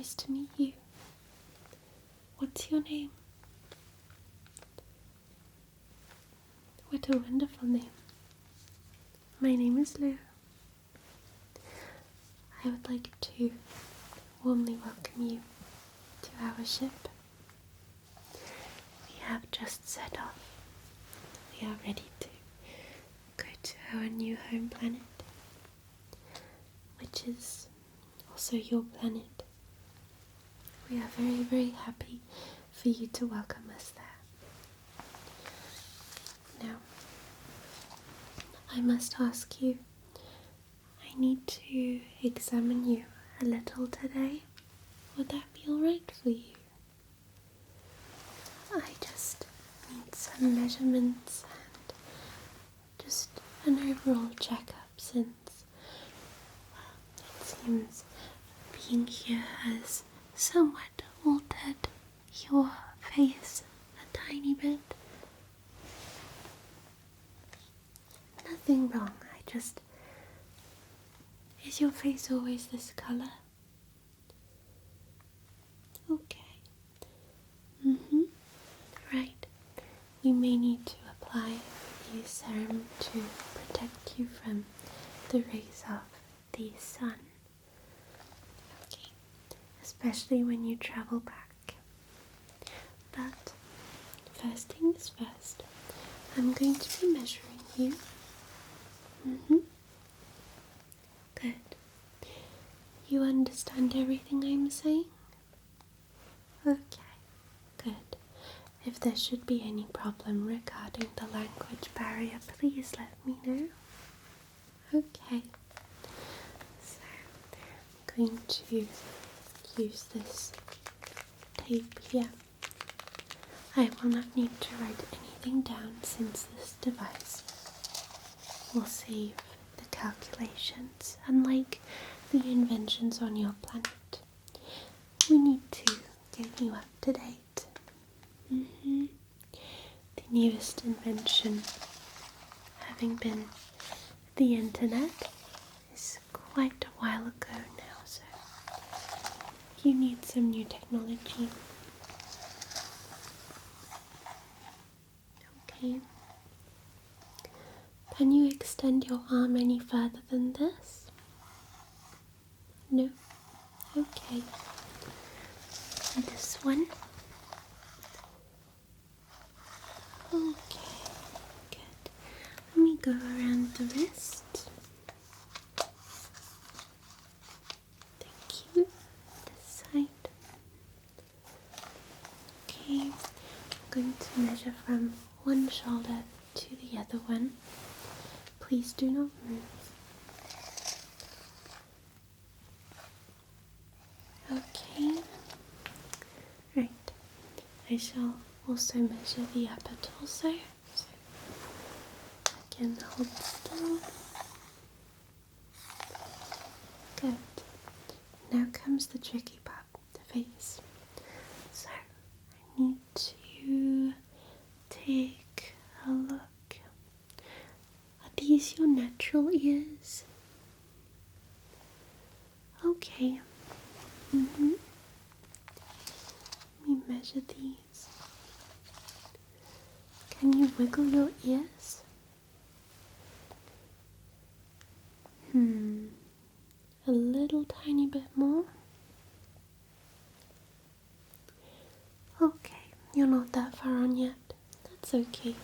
nice to meet you. What's your name? What a wonderful name. My name is Lou. I would like to warmly welcome you to our ship. We have just set off. We are ready to go to our new home planet, which is also your planet. We are very, very happy for you to welcome us there. Now, I must ask you, I need to examine you a little today. Would that be alright for you? I just need some measurements and just an overall checkup since, well, it seems being here has somewhat altered your face a tiny bit. Nothing wrong, is your face always this colour? Okay. Right. We may need to apply the serum to protect you from the rays of the sun. Okay. Especially when you travel back. But first things first, I'm going to be measuring you. Good. You understand everything I'm saying? Okay, good. If there should be any problem regarding the language barrier, please let me know. Okay. So, I'm going to use this tape here. I will not need to write anything down since this device will save the calculations, unlike the inventions on your planet. We need to get you up to date. The newest invention, having been the internet, is quite a while ago now, so you need some new technology. Okay. Can you extend your arm any further than this? No? Okay. And this one? Okay, good. Let me go around the wrist. Thank you. This side. Okay, I'm going to measure from one shoulder to the other one. Please do not move. Okay. Right. I shall also measure the upper torso. So I can hold still. Good. Now comes the tricky part, the face. So I need to take a look. Are these your natural ears? Okay. Let me measure these. Can you wiggle your ears? A little tiny bit more. Okay, you're not that far on yet. That's okay.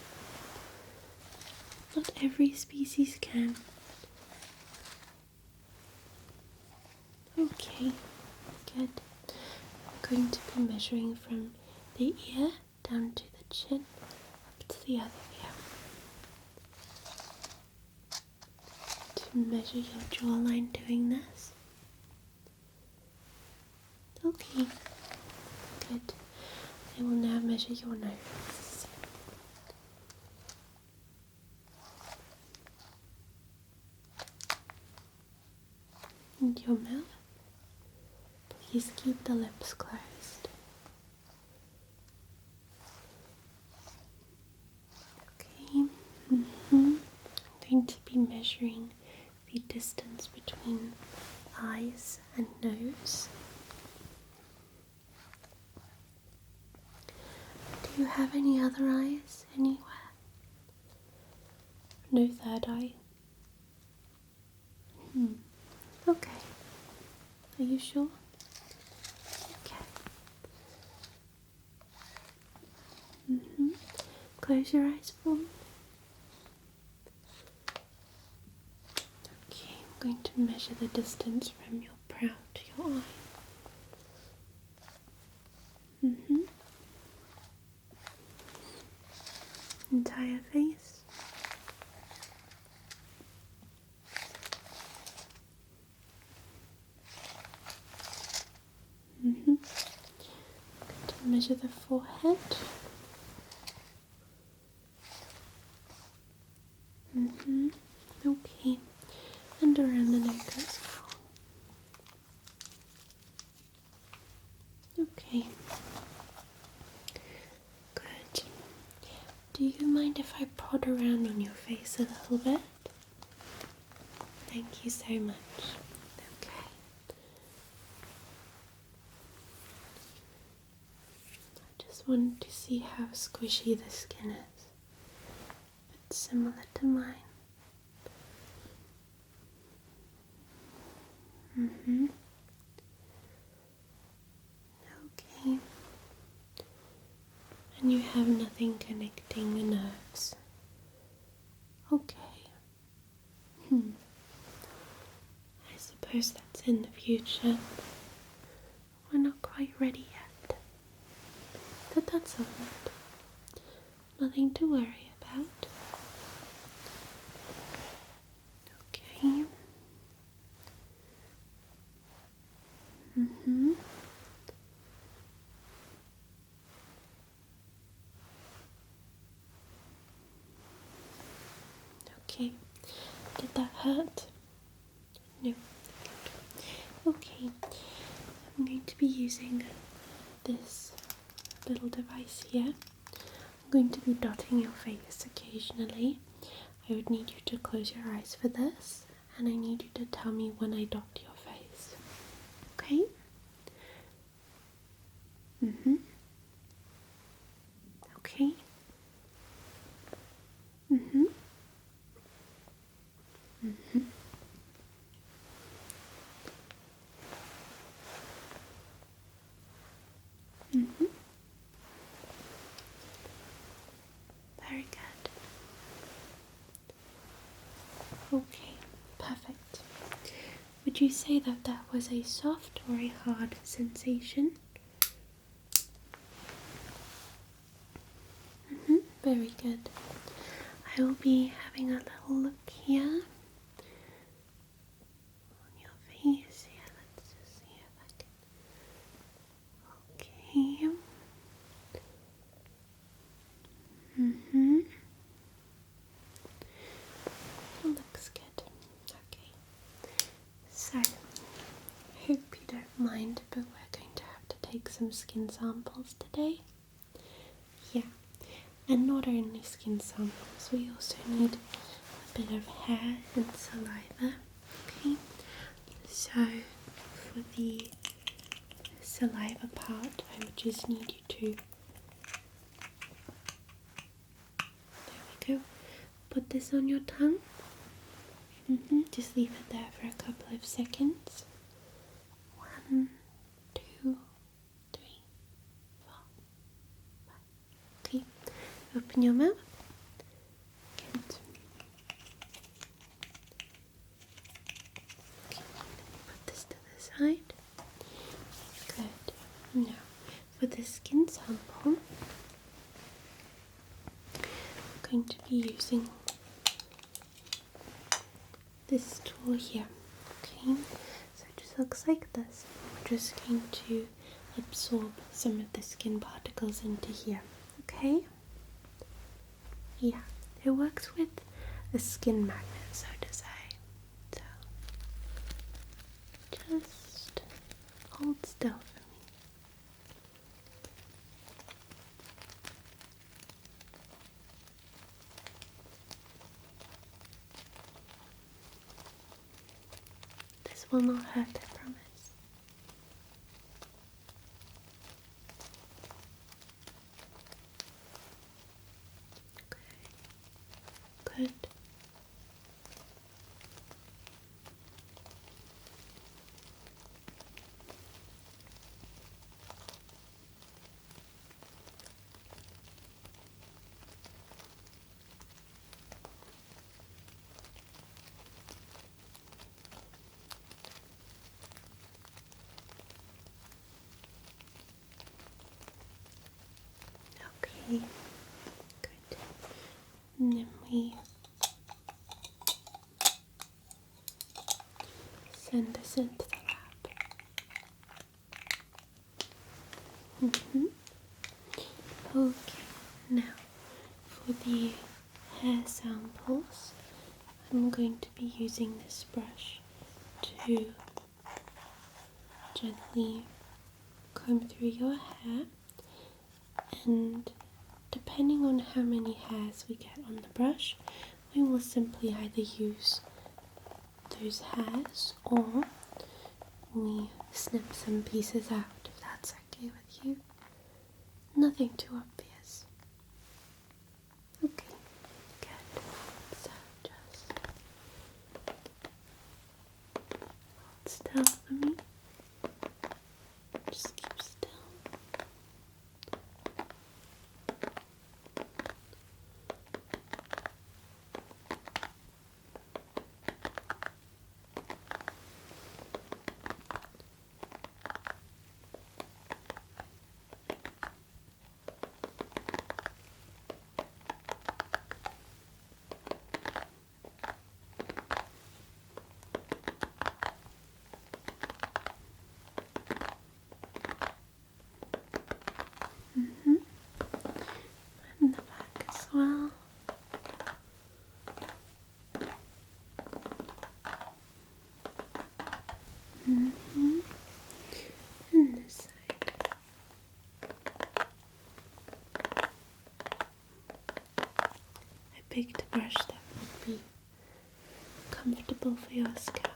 Not every species can. Okay, good. I'm going to be measuring from the ear down to the chin, up to the other ear. To measure your jawline doing this. Okay, good. I will now measure your nose. And your mouth. Please keep the lips closed. Okay. I'm going to be measuring the distance between eyes and nose. Do you have any other eyes anywhere? No third eye? Okay. Are you sure? Okay. Close your eyes for me. Okay, I'm going to measure the distance from your brow to your eye. Entire face. Going to measure the forehead. Okay, and around the neck as well. Okay. Good. Do you mind if I prod around on your face a little bit? Thank you so much. Okay. I just wanted to see how squishy the skin is. It's similar to mine. Okay. And you have nothing connecting the nerves. Okay. I suppose that's in the future. We're not quite ready yet. But that's alright. Nothing to worry about. Okay. Okay. Did that hurt? No. Okay. I'm going to be using this little device here. I'm going to be dotting your face occasionally. I would need you to close your eyes for this, and I need you to tell me when I dot your face. Okay? Okay. Very good. Okay, perfect. Would you say that that was a soft or a hard sensation? Very good. I will be having a little look here on your face. Yeah, let's just see if I can. Okay. Looks good. Okay. So, I hope you don't mind, but we're going to have to take some skin samples today. Yeah. And not only skin samples, we also need a bit of hair and saliva. Okay, so for the saliva part, I would just need you to, there we go, put this on your tongue. Just leave it there for a couple of seconds. 1, 2, 3, 4, 5. Okay. Open your mouth. Good. Okay, put this to the side. Good. Now, for the skin sample, I'm going to be using this tool here. Okay, so it just looks like this. We're just going to absorb some of the skin particles into here. Okay? Yeah, it works with a skin magnet, so to say. So, just hold still for me. This will not hurt, I promise. Good. Okay, good. And then we send this into the lab. Okay, now for the hair samples, I'm going to be using this brush to gently comb through your hair, and depending on how many hairs we get on the brush, we will simply either use those hairs or we snip some pieces out, if that's okay with you. Nothing too obvious. Okay, good. So just hold still for me. Just keep still. And the back as well. And this side. I picked a brush that would be comfortable for your scalp.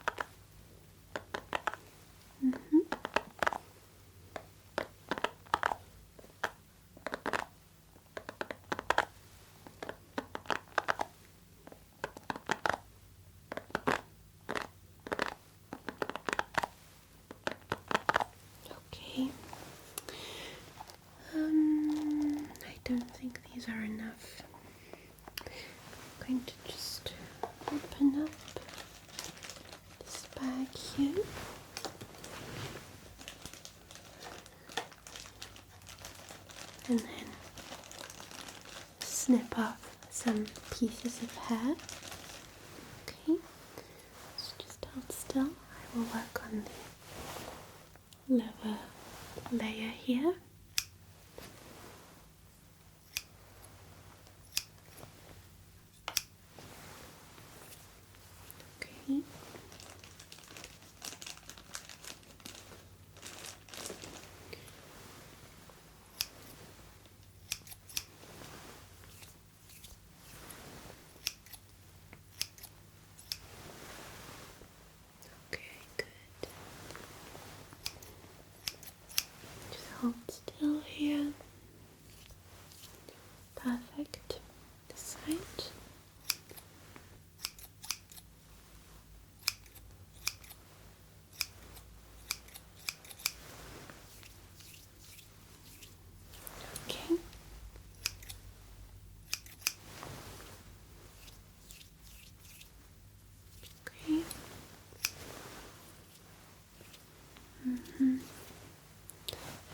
Okay. I don't think these are enough. I'm going to just open up this bag here. And then snip off some pieces of hair. Okay, so just hold still. I will work on the lower layer here. Okay. Okay, good. Just hold still here. Perfect. This side. Okay. Okay. I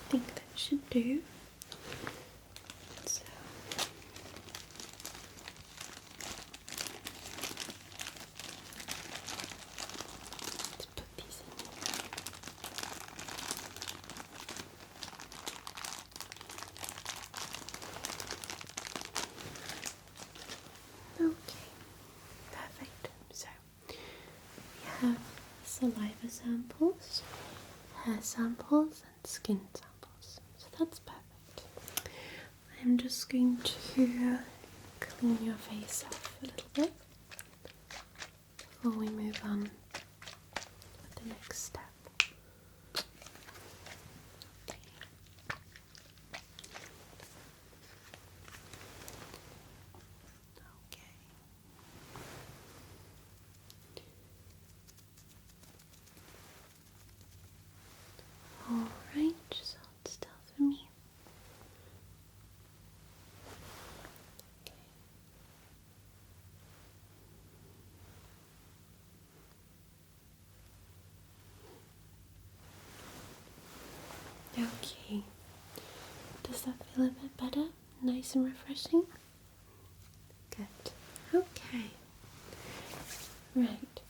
think that should do. So let's put these in here. Okay, perfect. So we have saliva samples, hair samples, and skin samples. So that's perfect. I'm just going to clean your face off a little bit before we move on with the next step. Okay. Okay. Does that feel a bit better? Nice and refreshing? Good. Okay. Right.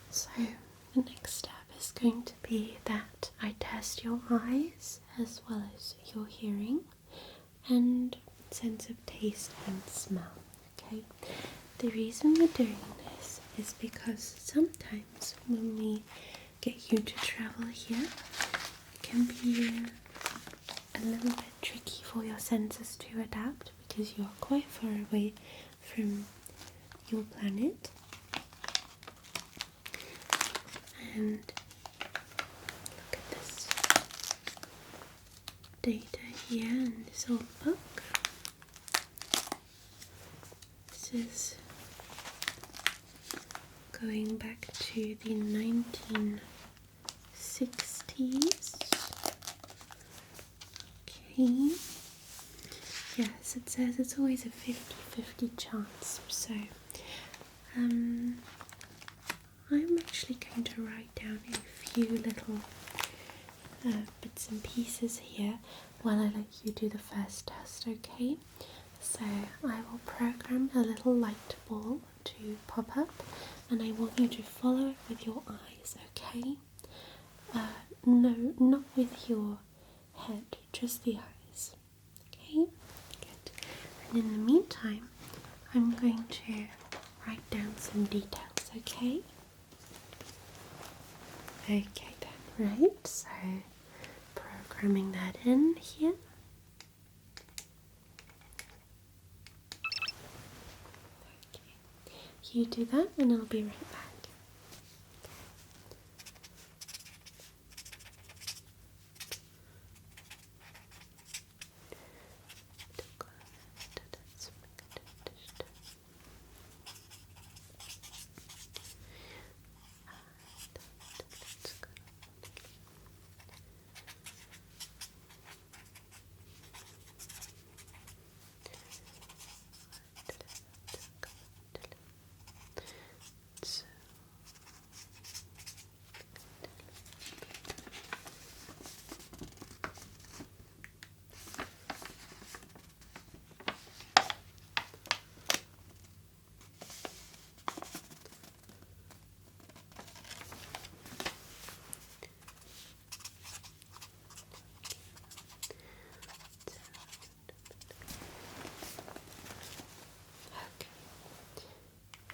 So the next step is going to be that I test your eyes as well as your hearing and sense of taste and smell. Okay. The reason we're doing this is because sometimes when we get you to travel here, it can be a little bit tricky for your senses to adapt because you're quite far away from your planet. And look at this data here in this old book. This is going back to the 1960s. Okay. Yes, it says it's always a 50-50 chance, so I'm actually going to write down a few little bits and pieces here while I let you do the first test, okay? So I will program a little light ball to pop up and I want you to follow it with your eyes, okay? No, not with your head, just the eyes, okay? Good. And in the meantime, I'm going to write down some details, okay? Okay then, right, so programming that in here. Okay, you do that and I'll be right back.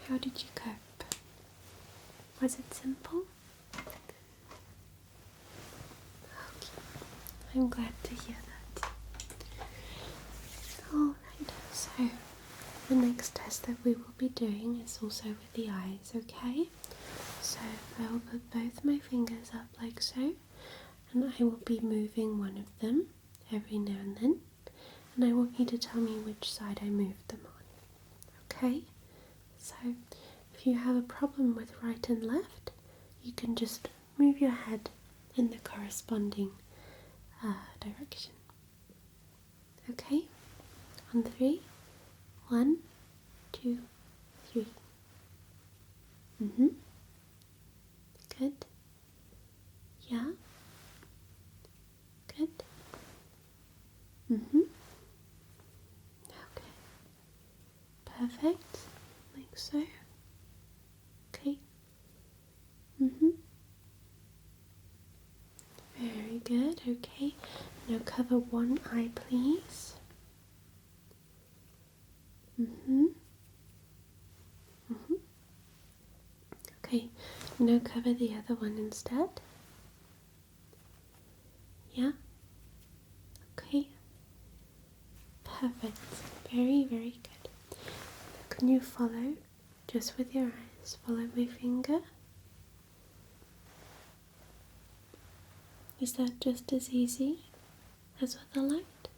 How did you cope? Was it simple? Okay, I'm glad to hear that. Alright, so the next test that we will be doing is also with the eyes, okay? So I will put both my fingers up like so, and I will be moving one of them every now and then, and I want you to tell me which side I moved them on, okay? So if you have a problem with right and left, you can just move your head in the corresponding direction. Okay? On 3. 1, 2, 3. Good. Yeah. Good. Okay. Perfect. Like so. Okay. Very good. Okay. Now cover one eye, please. Okay. Now cover the other one instead. Yeah. Okay. Perfect. Very, very good. Now can you follow just with your eyes? Follow my finger. Is that just as easy as with the light?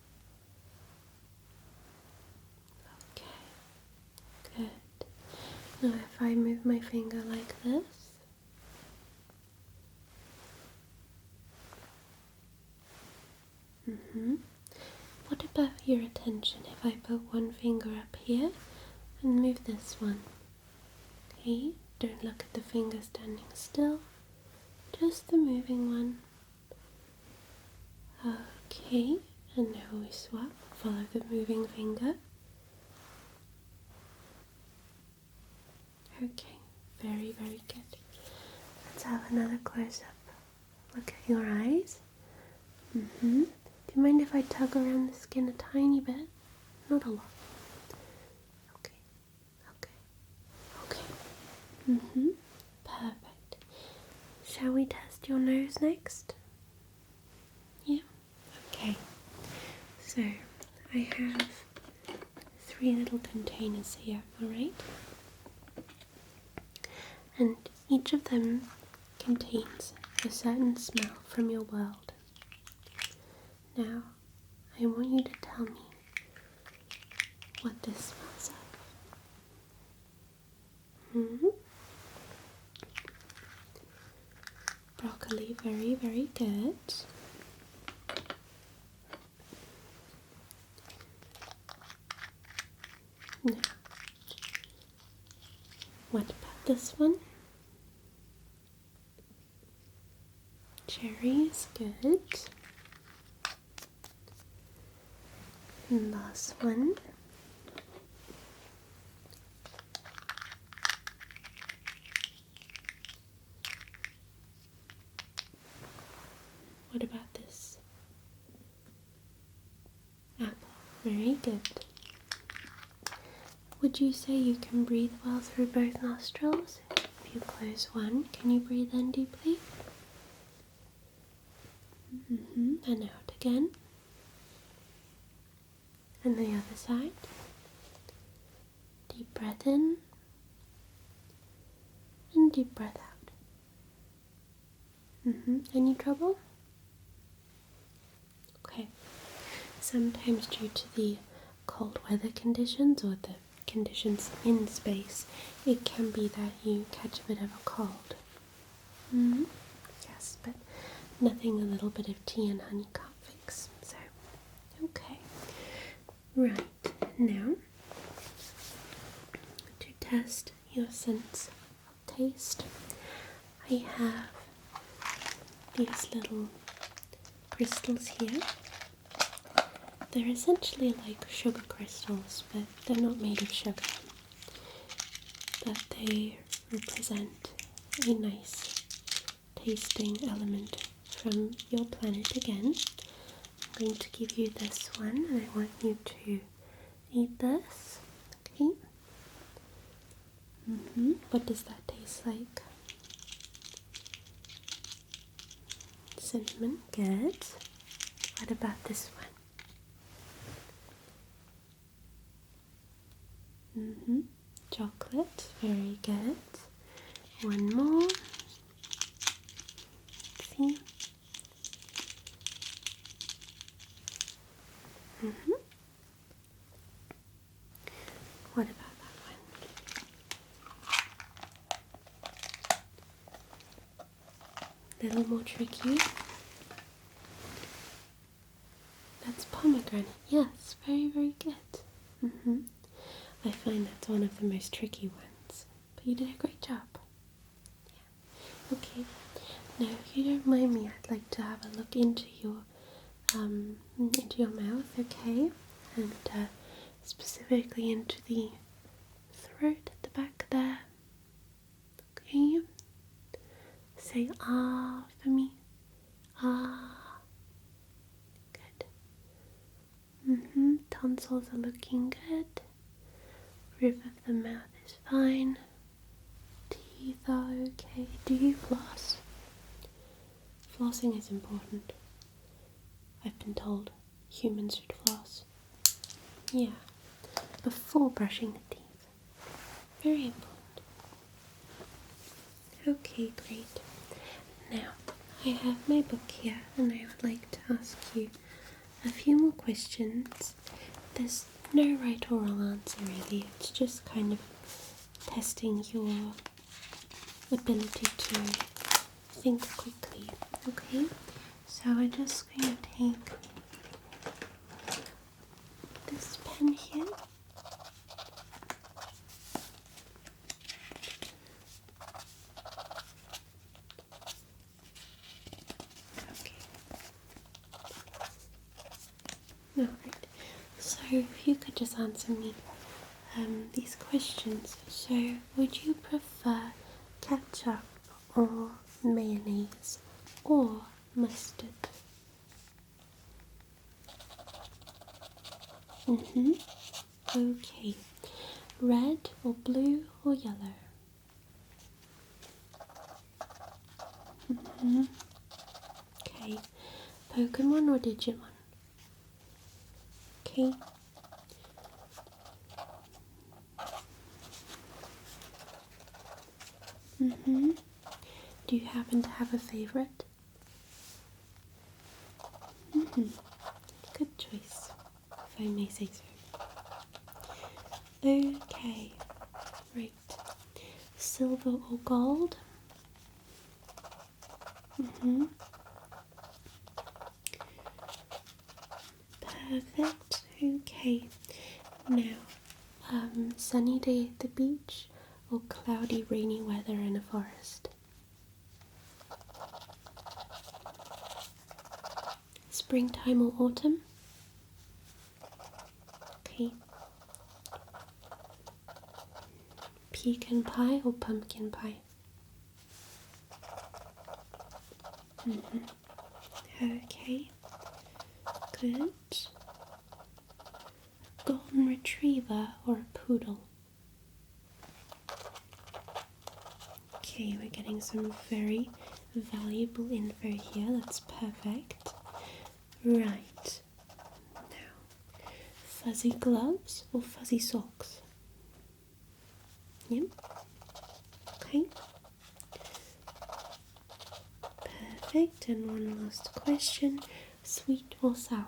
Okay, good. Now if I move my finger like this, what about your attention if I put one finger up here and move this one? Okay, don't look at the finger standing still, just the moving one. Okay, and now we swap. Follow the moving finger. Okay, very, very good. Let's have another close-up. Look at your eyes. Do you mind if I tug around the skin a tiny bit? Not a lot. Okay, okay. Perfect. Shall we test your nose next? Yeah? Okay. So, I have 3 little containers here, alright? And each of them contains a certain smell from your world. Now, I want you to tell me what this smells of. Broccoli, very, very good. Now, what about this one? Cherries, good. And last one. What about this? Apple, very good. Would you say you can breathe well through both nostrils? If you close one, can you breathe in deeply? And out again. And the other side. Deep breath in. And deep breath out. Any trouble? Okay. Sometimes due to the cold weather conditions or the conditions in space, it can be that you catch a bit of a cold. Yes, but nothing a little bit of tea and honey can't fix. So, okay. Right, now, to test your sense of taste, I have these little crystals here. They're essentially like sugar crystals, but they're not made of sugar. But they represent a nice tasting element from your planet again. I'm going to give you this one, and I want you to eat this. Okay? What does that taste like? Cinnamon, good. What about this one? Chocolate, very good. One more. See? What about that one? A little more tricky. That's pomegranate. Yes, very, very good. I find that's one of the most tricky ones, but you did a great job. Yeah. Okay. Now, if you don't mind me, I'd like to have a look into your mouth, okay? And specifically into the throat at the back there. Okay. Say ah for me. Ah. Good. Tonsils are looking good. Roof of the mouth is fine. Teeth are okay. Do you floss? Flossing is important. I've been told humans should floss. Yeah. Before brushing the teeth. Very important. Okay, great. Now, I have my book here and I would like to ask you a few more questions. There's no right or wrong answer really, it's just kind of testing your ability to think quickly, okay? So I'm just going to take this pen here. Okay. if you could just answer me these questions. So, would you prefer ketchup or mayonnaise or mustard? Okay. Red or blue or yellow? Okay. Pokemon or Digimon? Okay. Do you happen to have a favourite? Good choice, if I may say so. Okay, right. Silver or gold? Perfect. Okay. Now, sunny day at the beach or cloudy, rainy weather in a forest? Springtime or autumn? Okay. Pecan pie or pumpkin pie? Okay. Good. Golden retriever or a poodle? Okay, we're getting some very valuable info here. That's perfect. Right. Now, fuzzy gloves or fuzzy socks? Yep. Okay. Perfect. And one last question. Sweet or sour?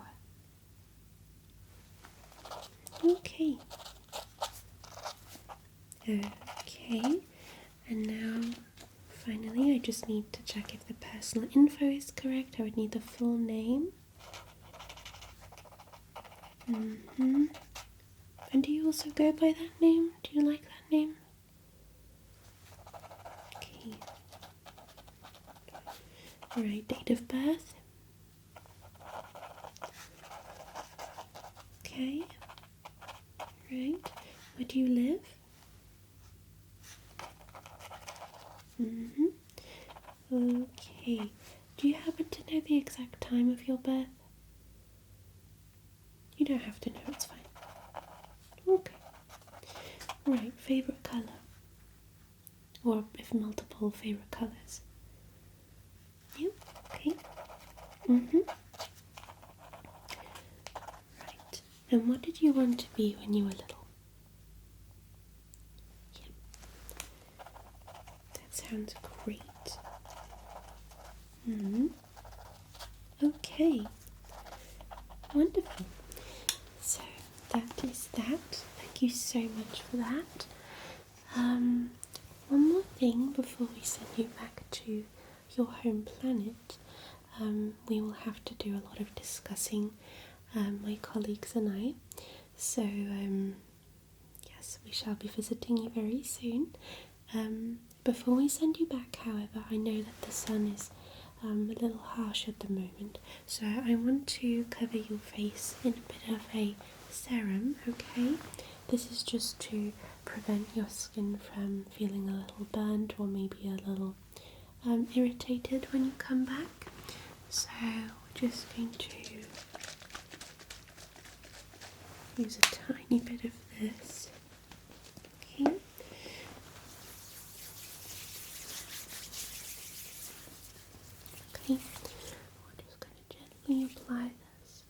Okay. Okay. And now, finally, I just need to check if the personal info is correct. I would need the full name. And do you also go by that name? Do you like that name? Okay. Alright, date of birth. Okay. Right. Where do you live? Okay. Do you happen to know the exact time of your birth? You don't have to know, it's fine. Okay. Right, favourite colour? Or if multiple favourite colours? Yep, okay. Right. And what did you want to be when you were little? Yep. That sounds great. Okay. Wonderful. So that is that. Thank you so much for that. One more thing before we send you back to your home planet. We will have to do a lot of discussing, my colleagues and I. So, yes, we shall be visiting you very soon. Before we send you back, however, I know that the sun is a little harsh at the moment, so I want to cover your face in a bit of a serum, okay? This is just to prevent your skin from feeling a little burnt or maybe a little irritated when you come back. So we're just going to use a tiny bit of this. Okay. Okay. We're just going to gently apply this.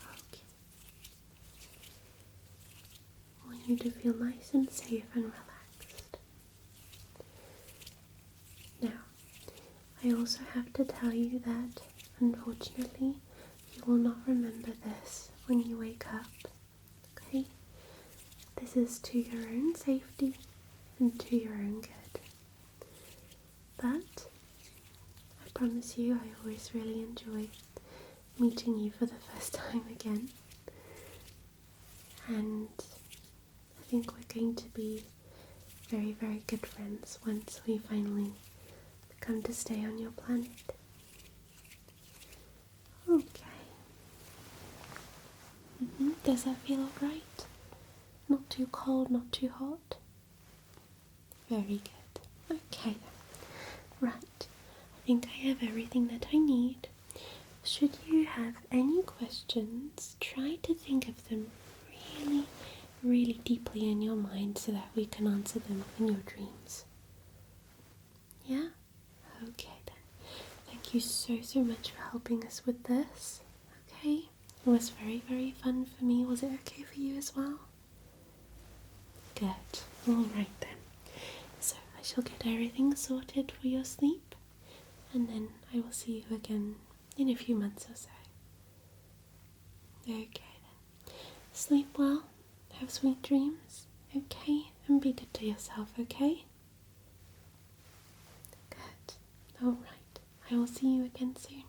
Okay. I want you to feel nice and safe and relaxed. Now, I also have to tell you that, unfortunately, you will not remember this when you wake up, okay? This is to your own safety and to your own good. But I promise you I always really enjoy meeting you for the first time again. And I think we're going to be very, very good friends once we finally come to stay on your planet. Okay. Does that feel alright? Not too cold, not too hot? Very good. Okay then. Right. I think I have everything that I need. Should you have any questions, try to think of them really, really deeply in your mind so that we can answer them in your dreams. Yeah? Okay then. Thank you so, so much for helping us with this. Okay? It was very, very fun for me. Was it okay for you as well? Good. Alright then. So I shall get everything sorted for your sleep, and then I will see you again in a few months or so. Okay then. Sleep well. Have sweet dreams. Okay? And be good to yourself, okay? Good. Alright. I will see you again soon.